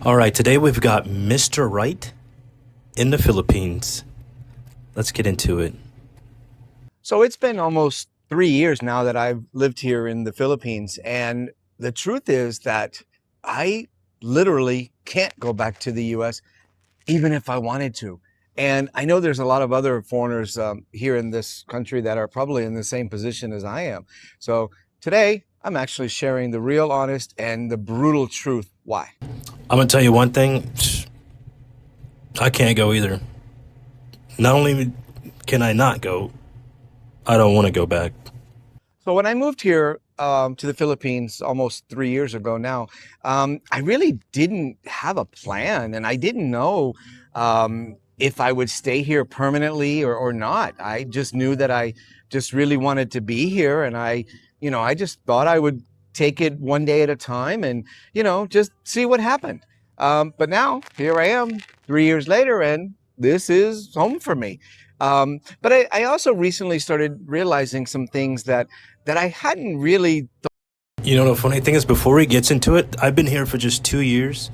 All right, today we've got Mr. Right in the Philippines. Let's get into it. So it's been almost 3 years now that I've lived here in the Philippines. And the truth is that I literally can't go back to the US even if I wanted to. And I know there's a lot of other foreigners here in this country that are probably in the same position as I am. So today I'm actually sharing the real, honest, and the brutal truth. Why? I'm going to tell you one thing. I can't go either. Not only can I not go, I don't want to go back. So when I moved here to the Philippines almost 3 years ago now, I really didn't have a plan, and I didn't know if I would stay here permanently or not. I just knew that I just really wanted to be here, and I just thought I would take it one day at a time and, just see what happened. But now here I am 3 years later, and this is home for me. But I also recently started realizing some things that I hadn't really. You know, the funny thing is, before he gets into it, I've been here for just 2 years,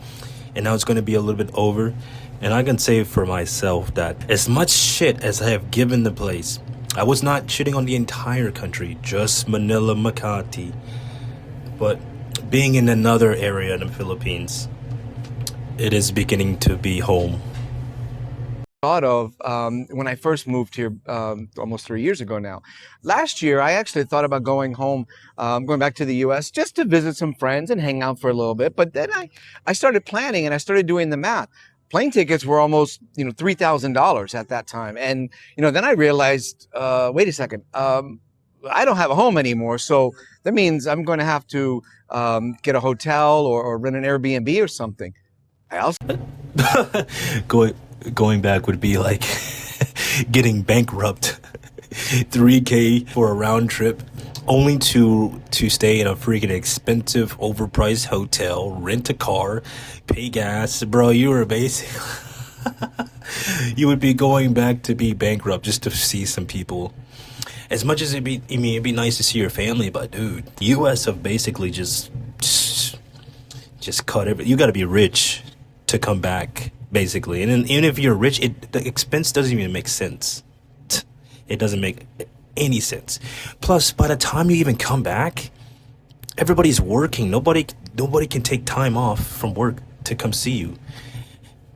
and now it's going to be a little bit over. And I can say for myself that as much shit as I have given the place, I was not shitting on the entire country, just Manila, Makati. But being in another area in the Philippines, it is beginning to be home. Thought of when I first moved here almost 3 years ago now. Last year, I actually thought about going home, going back to the US just to visit some friends and hang out for a little bit. But then I started planning and I started doing the math. Plane tickets were almost, $3,000 at that time. And, then I realized, wait a second, I don't have a home anymore. So that means I'm going to have to get a hotel or rent an Airbnb or something. I also Going back would be like getting bankrupt. 3K for a round trip, only to stay in a freaking expensive, overpriced hotel, rent a car, pay gas. Bro, you were basically you would be going back to be bankrupt just to see some people. As much as it'd be nice to see your family, but dude, US have basically just cut everything. You got to be rich to come back, basically. And then, even if you're rich, the expense doesn't even make sense. It doesn't make any sense. Plus, by the time you even come back, everybody's working. Nobody can take time off from work to come see you.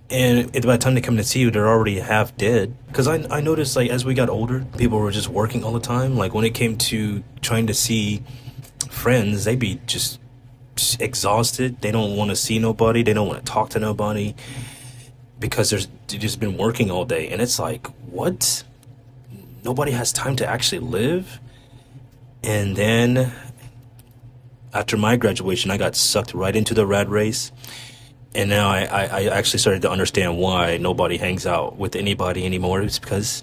And by the time they come to see you, they're already half dead. Because I noticed, like, as we got older, people were just working all the time. Like, when it came to trying to see friends, they'd be just exhausted. They don't want to see nobody. They don't want to talk to nobody because they've just been working all day. And it's like, what? Nobody has time to actually live. And then after my graduation, I got sucked right into the rat race. And now I actually started to understand why nobody hangs out with anybody anymore. It's because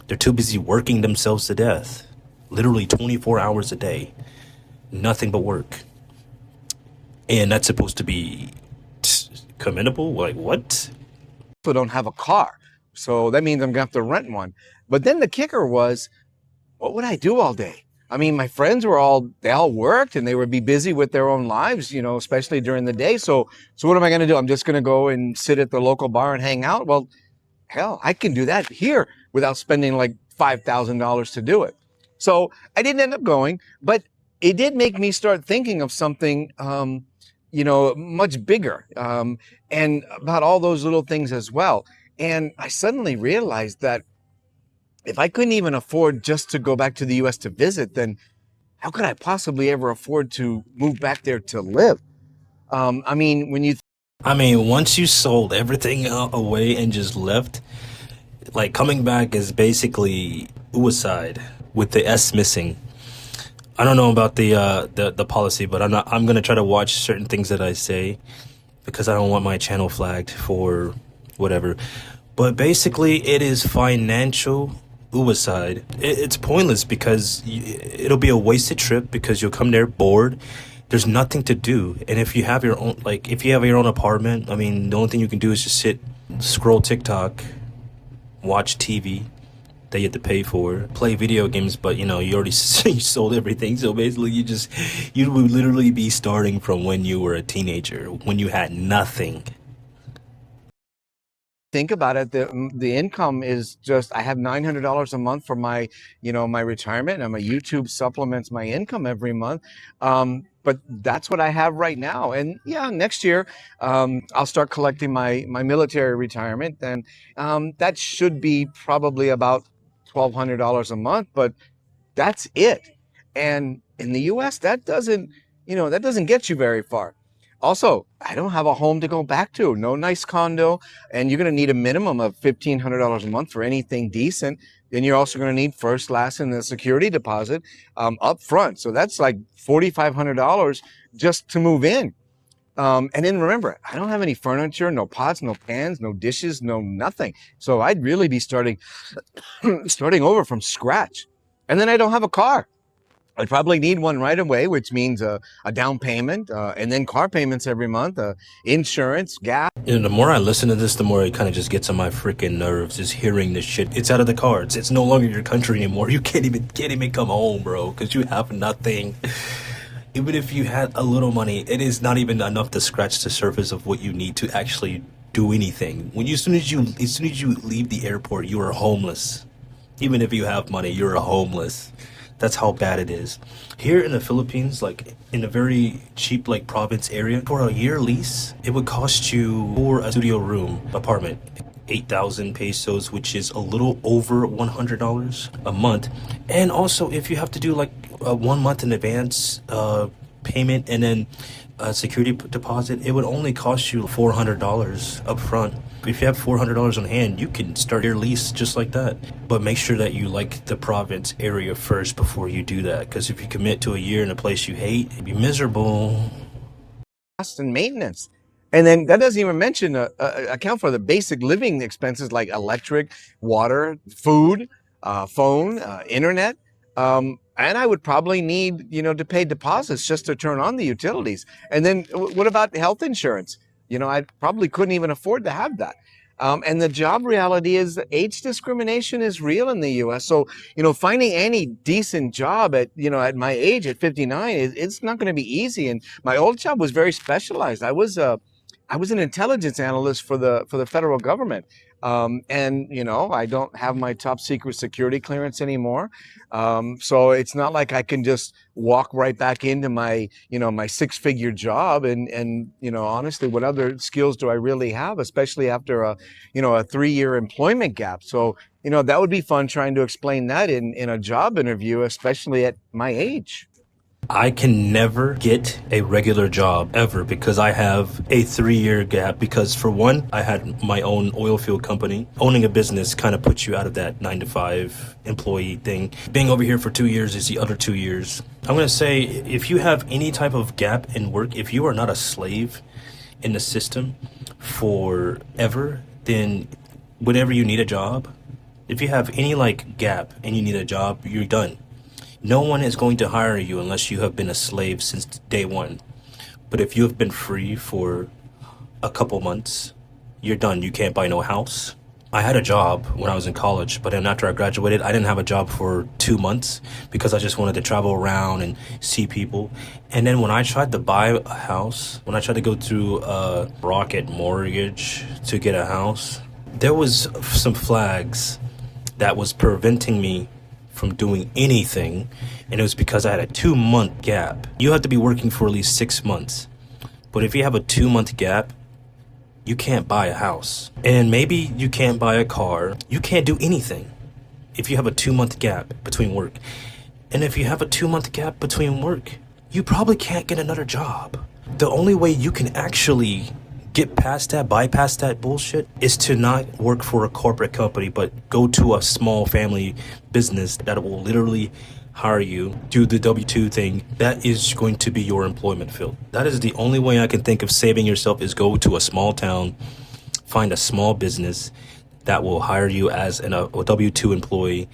they're too busy working themselves to death. Literally 24 hours a day. Nothing but work. And that's supposed to be commendable? Like, what? also don't have a car. So that means I'm gonna have to rent one. But then the kicker was, what would I do all day? I mean, my friends they all worked and they would be busy with their own lives, especially during the day. So what am I gonna do? I'm just gonna go and sit at the local bar and hang out? Well, hell, I can do that here without spending like $5,000 to do it. So I didn't end up going, but it did make me start thinking of something, much bigger, and about all those little things as well. And I suddenly realized that if I couldn't even afford just to go back to the US to visit, then how could I possibly ever afford to move back there to live? Once you sold everything away and just left, like, coming back is basically suicide with the S missing. I don't know about the policy, but I'm gonna try to watch certain things that I say because I don't want my channel flagged for whatever. But basically, it is financial suicide. It's pointless because it'll be a wasted trip because you'll come there bored. There's nothing to do, and if you have your own apartment, the only thing you can do is just sit, scroll TikTok, watch TV that you have to pay for, play video games, but you already you sold everything. So basically you would literally be starting from when you were a teenager, when you had nothing. think about it, the income is just, I have $900 a month for my, my retirement, and my YouTube supplements my income every month. But that's what I have right now. And yeah, next year, I'll start collecting my military retirement, and that should be probably about $1,200 a month, but that's it. And in the US, that doesn't get you very far. Also, I don't have a home to go back to, no nice condo, and you're going to need a minimum of $1,500 a month for anything decent. Then you're also going to need first, last, and the security deposit up front. So that's like $4,500 just to move in. And then remember, I don't have any furniture, no pots, no pans, no dishes, no nothing. So I'd really be starting over from scratch. And then I don't have a car. I'd probably need one right away, which means a down payment, and then car payments every month, insurance, gas. The more I listen to this, the more it kind of just gets on my freaking nerves, is hearing this shit. It's out of the cards. It's no longer your country anymore. You can't even come home, bro, because you have nothing. Even if you had a little money, it is not even enough to scratch the surface of what you need to actually do anything. As soon as you leave the airport, you are homeless. Even if you have money, you're homeless. That's how bad it is. Here in the Philippines, like in a very cheap like province area, for a year lease, it would cost you for a studio room apartment 8,000 pesos, which is a little over $100 a month. And also, if you have to do like a 1 month in advance payment and then a security deposit, it would only cost you $400 up front. If you have $400 on hand, you can start your lease just like that. But make sure that you like the province area first before you do that, because if you commit to a year in a place you hate, you'd be miserable. Cost and maintenance. And then that doesn't even mention account for the basic living expenses like electric, water, food, phone, internet. And I would probably need, to pay deposits just to turn on the utilities. And then what about health insurance? I probably couldn't even afford to have that. And the job reality is that age discrimination is real in the U.S. So, finding any decent job at my age at 59, it's not going to be easy. And my old job was very specialized. I was an intelligence analyst for the federal government. And I don't have my top secret security clearance anymore. So it's not like I can just walk right back into my, my 6-figure job. And honestly, what other skills do I really have, especially after a 3-year employment gap? So, that would be fun trying to explain that in a job interview, especially at my age. I can never get a regular job ever because I have a 3-year gap. Because for one, I had my own oil field company. Owning a business kind of puts you out of that 9-to-5 employee thing. Being over here for 2 years is the other 2 years. I'm going to say if you have any type of gap in work, if you are not a slave in the system forever, then whenever you need a job, if you have any like gap and you need a job, you're done. No one is going to hire you unless you have been a slave since day one. But if you have been free for a couple months, you're done. You can't buy no house. I had a job when I was in college, but then after I graduated, I didn't have a job for 2 months because I just wanted to travel around and see people. And then when I tried to buy a house, when I tried to go through a Rocket Mortgage to get a house, there was some flags that was preventing me from doing anything, and it was because I had a 2-month gap. You have to be working for at least 6 months, but if you have a 2-month gap, you can't buy a house, and maybe you can't buy a car. You can't do anything if you have a 2-month gap between work. And if you have a 2-month gap between work, you probably can't get another job. The only way you can actually get past that, bypass that bullshit, is to not work for a corporate company, but go to a small family business that will literally hire you, do the W-2 thing. That is going to be your employment field. That is the only way I can think of saving yourself, is go to a small town, find a small business that will hire you as a W-2 employee,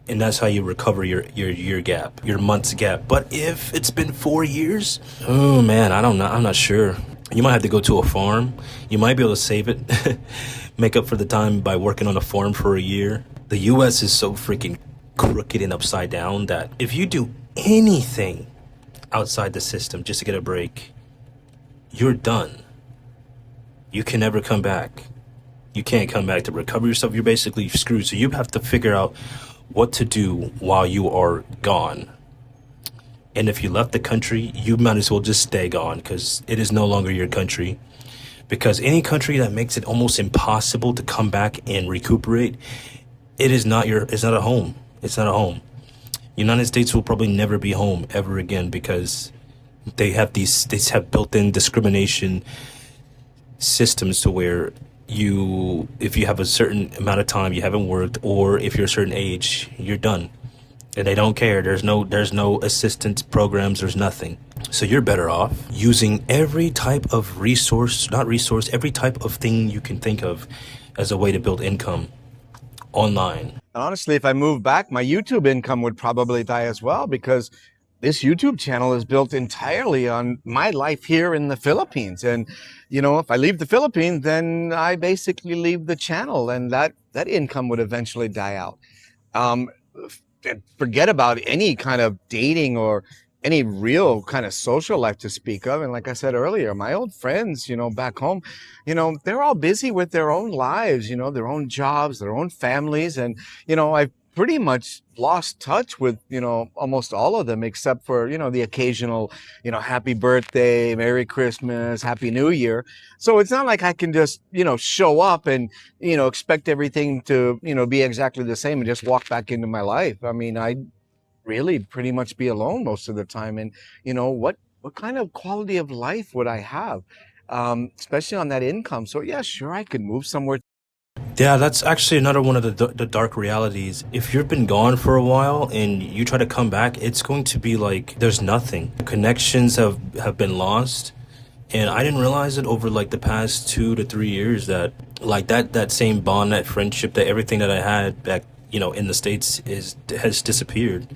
and that's how you recover your year gap, your month's gap. But if it's been 4 years, oh man, I don't know. I'm not sure. You might have to go to a farm. You might be able to save it, make up for the time by working on a farm for a year. The U.S. is so freaking crooked and upside down that if you do anything outside the system just to get a break, you're done. You can never come back. You can't come back to recover yourself. You're basically screwed. So you have to figure out what to do while you are gone. And if you left the country, you might as well just stay gone because it is no longer your country. Because any country that makes it almost impossible to come back and recuperate, it's not a home. It's not a home. United States will probably never be home ever again because they have built-in discrimination systems to where if you have a certain amount of time you haven't worked, or if you're a certain age, you're done. And they don't care. There's no assistance programs, there's nothing. So you're better off using every type of every type of thing you can think of as a way to build income online. Honestly, if I move back, my YouTube income would probably die as well, because this YouTube channel is built entirely on my life here in the Philippines. And, if I leave the Philippines, then I basically leave the channel, and that income would eventually die out. Um, Forget about any kind of dating or any real kind of social life to speak of. And like I said earlier, my old friends, back home, they're all busy with their own lives, their own jobs, their own families. And, I've pretty much lost touch with, almost all of them, except for, the occasional, happy birthday, Merry Christmas, Happy New Year. So it's not like I can just, show up and, expect everything to, be exactly the same and just walk back into my life. I mean, I really pretty much be alone most of the time. And, what kind of quality of life would I have? Especially on that income. So yeah, sure, I could move somewhere. Yeah, that's actually another one of the dark realities. If you've been gone for a while and you try to come back, it's going to be like there's nothing. Connections have been lost. And I didn't realize it over like the past 2 to 3 years that like that same bond, that friendship, that everything that I had back, in the States has disappeared.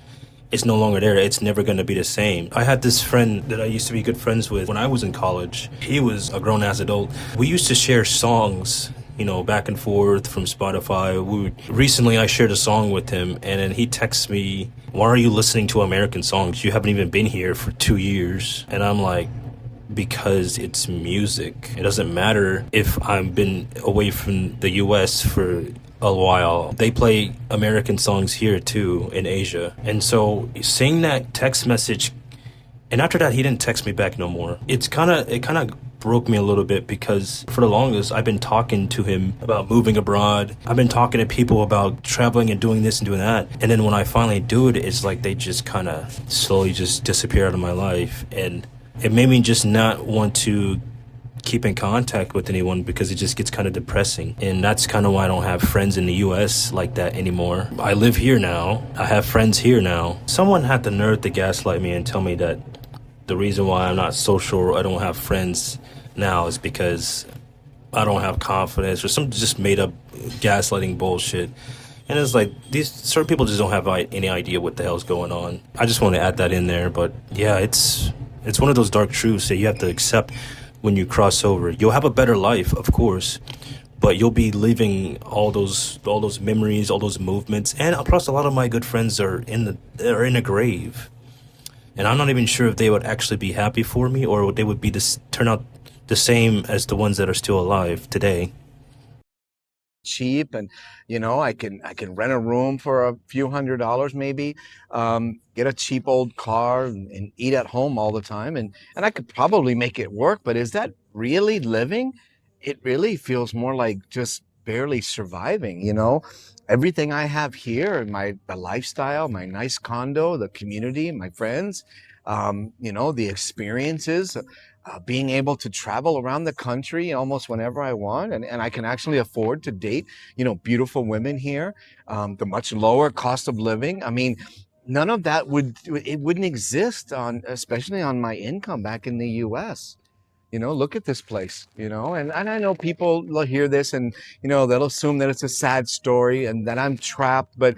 It's no longer there. It's never going to be the same. I had this friend that I used to be good friends with when I was in college. He was a grown ass adult. We used to share songs, back and forth from Spotify. Recently, I shared a song with him, and then he texts me, "Why are you listening to American songs? You haven't even been here for 2 years." And I'm like, because it's music. It doesn't matter if I've been away from the US for a while. They play American songs here too in Asia. And so seeing that text message, and after that he didn't text me back no more. It kind of broke me a little bit because for the longest I've been talking to him about moving abroad. I've been talking to people about traveling and doing this and doing that. And then when I finally do it, it's like they just kind of slowly just disappear out of my life. And it made me just not want to keep in contact with anyone because it just gets kind of depressing. And that's kind of why I don't have friends in the US like that anymore. I live here now. I have friends here now. Someone had the nerve to gaslight me and tell me that the reason why I'm not social or I don't have friends now is because I don't have confidence or some just made up gaslighting bullshit. And it's like these certain people just don't have any idea what the hell's going on. I just want to add that in there. But yeah, it's one of those dark truths that you have to accept when you cross over. You'll have a better life, of course, but you'll be leaving all those memories, all those movements, and plus a lot of my good friends are in a grave, and I'm not even sure if they would actually be happy for me or they would turn out the same as the ones that are still alive today. Cheap, and I can rent a room for a few $100s maybe, get a cheap old car and eat at home all the time, and I could probably make it work. But is that really living? It really feels more like just barely surviving. Everything I have here, the lifestyle, my nice condo, the community, my friends, the experiences, being able to travel around the country almost whenever I want, and I can actually afford to date, beautiful women here, the much lower cost of living. I mean, none of that wouldn't exist especially on my income back in the US. Look at this place, and I know people will hear this and, they'll assume that it's a sad story and that I'm trapped, but,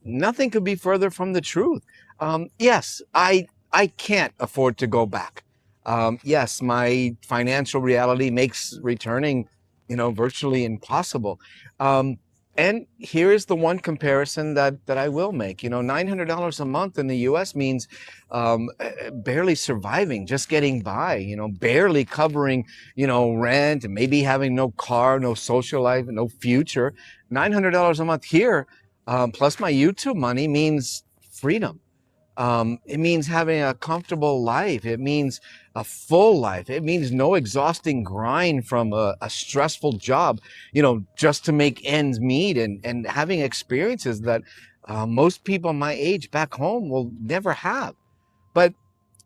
nothing could be further from the truth. Yes, I can't afford to go back. Yes, my financial reality makes returning, virtually impossible. And here's the one comparison that I will make. $900 a month in the US means barely surviving, just getting by, barely covering, rent and maybe having no car, no social life, no future. $900 a month here, plus my YouTube money means freedom. It means having a comfortable life. It means a full life. It means no exhausting grind from a stressful job, just to make ends meet, and having experiences that most people my age back home will never have. But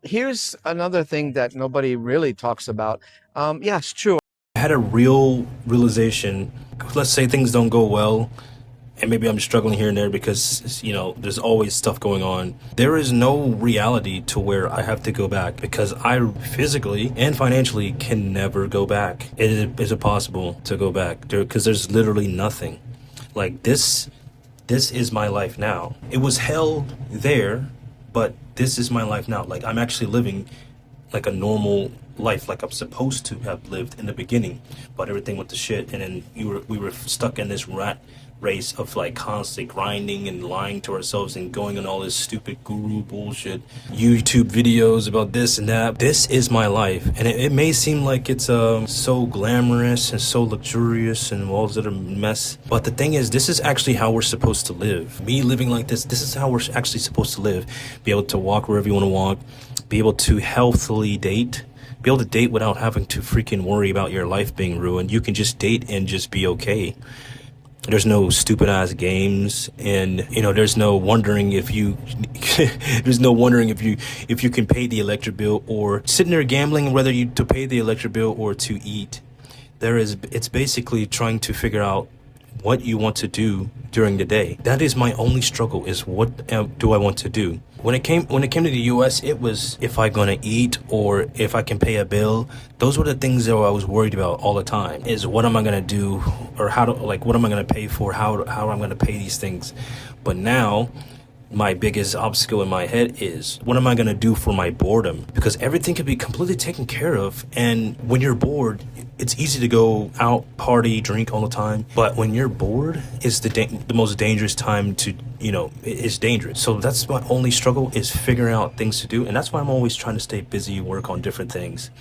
here's another thing that nobody really talks about. Yeah, it's true. I had a real realization. Let's say things don't go well, and maybe I'm struggling here and there because, there's always stuff going on. There is no reality to where I have to go back because I physically and financially can never go back. It is impossible to go back because there's literally nothing. Like this is my life now. It was hell there, but this is my life now. Like I'm actually living like a normal life, like I'm supposed to have lived in the beginning, but everything went to shit, and then we were stuck in this rat race of like constantly grinding and lying to ourselves and going on all this stupid guru bullshit, YouTube videos about this and that. This is my life, and it may seem like it's so glamorous and so luxurious and all this other mess, but the thing is, this is actually how we're supposed to live. Me living like this is how we're actually supposed to live. Be able to walk wherever you want to walk, be able to healthily date, be able to date without having to freaking worry about your life being ruined. You can just date and just be okay. There's no stupid ass games, and there's no wondering if you there's no wondering if you can pay the electric bill, or sitting there gambling whether you to pay the electric bill or to eat. It's basically trying to figure out what you want to do during the day. That is my only struggle, is what do I want to do. When it came to the US, it was if I'm gonna eat or if I can pay a bill. Those were the things that I was worried about all the time, is what am I gonna do, or what am I gonna pay for, how I'm gonna pay these things. But now my biggest obstacle in my head is, what am I going to do for my boredom? Because everything can be completely taken care of. And when you're bored, it's easy to go out, party, drink all the time. But when you're bored, it's the most dangerous time to, it's dangerous. So that's my only struggle, is figuring out things to do. And that's why I'm always trying to stay busy, work on different things,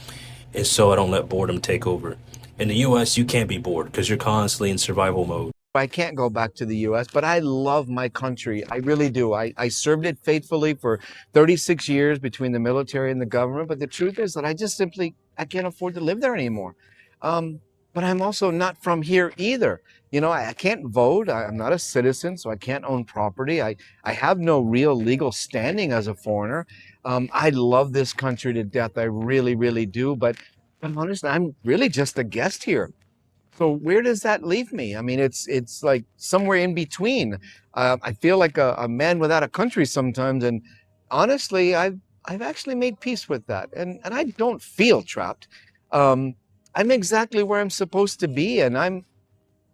is so I don't let boredom take over. In the US, you can't be bored because you're constantly in survival mode. I can't go back to the US, but I love my country. I really do. I served it faithfully for 36 years between the military and the government. But the truth is that I can't afford to live there anymore. But I'm also not from here either. I can't vote. I'm not a citizen, so I can't own property. I have no real legal standing as a foreigner. I love this country to death. I really, really do. But I'm honest, I'm really just a guest here. So where does that leave me? I mean, it's like somewhere in between. I feel like a man without a country sometimes, and honestly, I've actually made peace with that, and I don't feel trapped. I'm exactly where I'm supposed to be, and I'm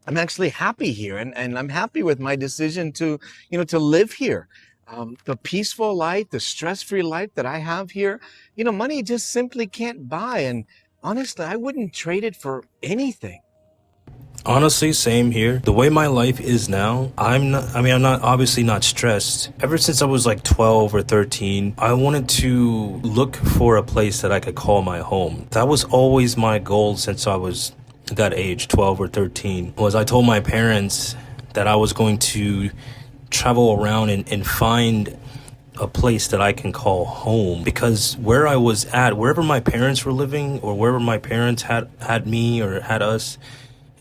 actually happy here, and I'm happy with my decision to live here. The peaceful life, the stress-free life that I have here, money just simply can't buy, and honestly, I wouldn't trade it for anything. Honestly, same here. The way my life is now, I'm not obviously not stressed. Ever since I was like 12 or 13, I wanted to look for a place that I could call my home. That was always my goal since I was that age, 12 or 13, was I told my parents that I was going to travel around and find a place that I can call home, because where I was at, wherever my parents were living or wherever my parents had me or had us,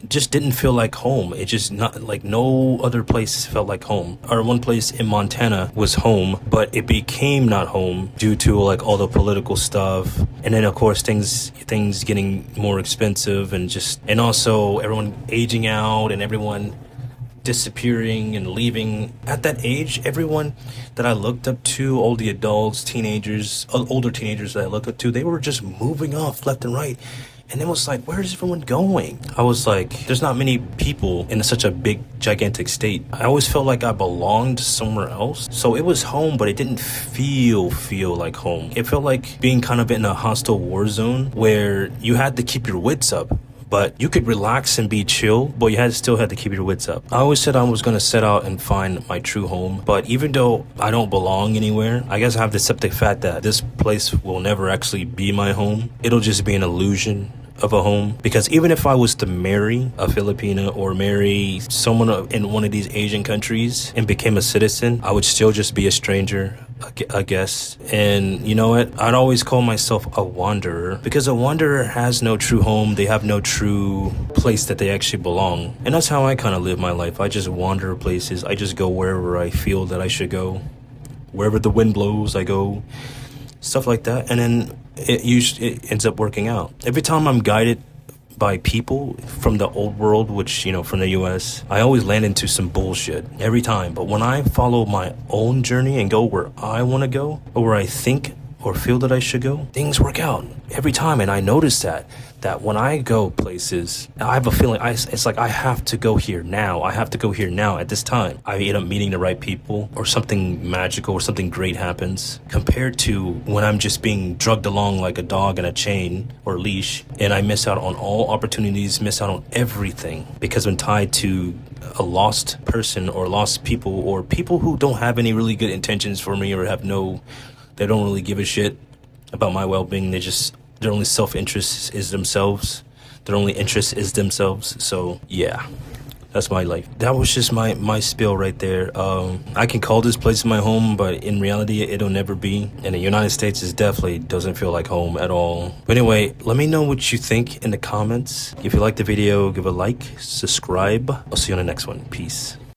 just didn't feel like home. It just not like no other place felt like home. Our one place in Montana was home, but it became not home due to like all the political stuff, and then of course things getting more expensive, and also everyone aging out and everyone disappearing and leaving. At that age, everyone that I looked up to, all the adults, teenagers, older teenagers that I looked up to, they were just moving off left and right. And it was like, where is everyone going? I was like, there's not many people in such a big, gigantic state. I always felt like I belonged somewhere else. So it was home, but it didn't feel like home. It felt like being kind of in a hostile war zone where you had to keep your wits up, but you could relax and be chill, but you still had to keep your wits up. I always said I was going to set out and find my true home, but even though I don't belong anywhere, I guess I have to accept the fact that this place will never actually be my home. It'll just be an illusion of a home, because even if I was to marry a Filipino or marry someone in one of these Asian countries and became a citizen, I would still just be a stranger, I guess. And you know what? I'd always call myself a wanderer, because a wanderer has no true home. They have no true place that they actually belong. And that's how I kind of live my life. I just wander places. I just go wherever I feel that I should go. Wherever the wind blows, I go. Stuff like that. And then it ends up working out. Every time I'm guided by people from the old world, which, you know, from the US, I always land into some bullshit every time. But when I follow my own journey and go where I want to go, or where I think or feel that I should go, things work out every time. And I notice that when I go places, I have a feeling it's like I have to go here now. I have to go here now at this time. I end up meeting the right people, or something magical or something great happens, compared to when I'm just being drugged along like a dog in a chain or leash, and I miss out on all opportunities, miss out on everything, because I'm tied to a lost person or lost people, or people who don't have any really good intentions for me, or they don't really give a shit about my well-being. Their only self-interest is themselves. Their only interest is themselves. So yeah, that's my life. That was just my spiel right there. I can call this place my home, but in reality, it'll never be. And the United States definitely doesn't feel like home at all. But anyway, let me know what you think in the comments. If you like the video, give a like, subscribe. I'll see you on the next one. Peace.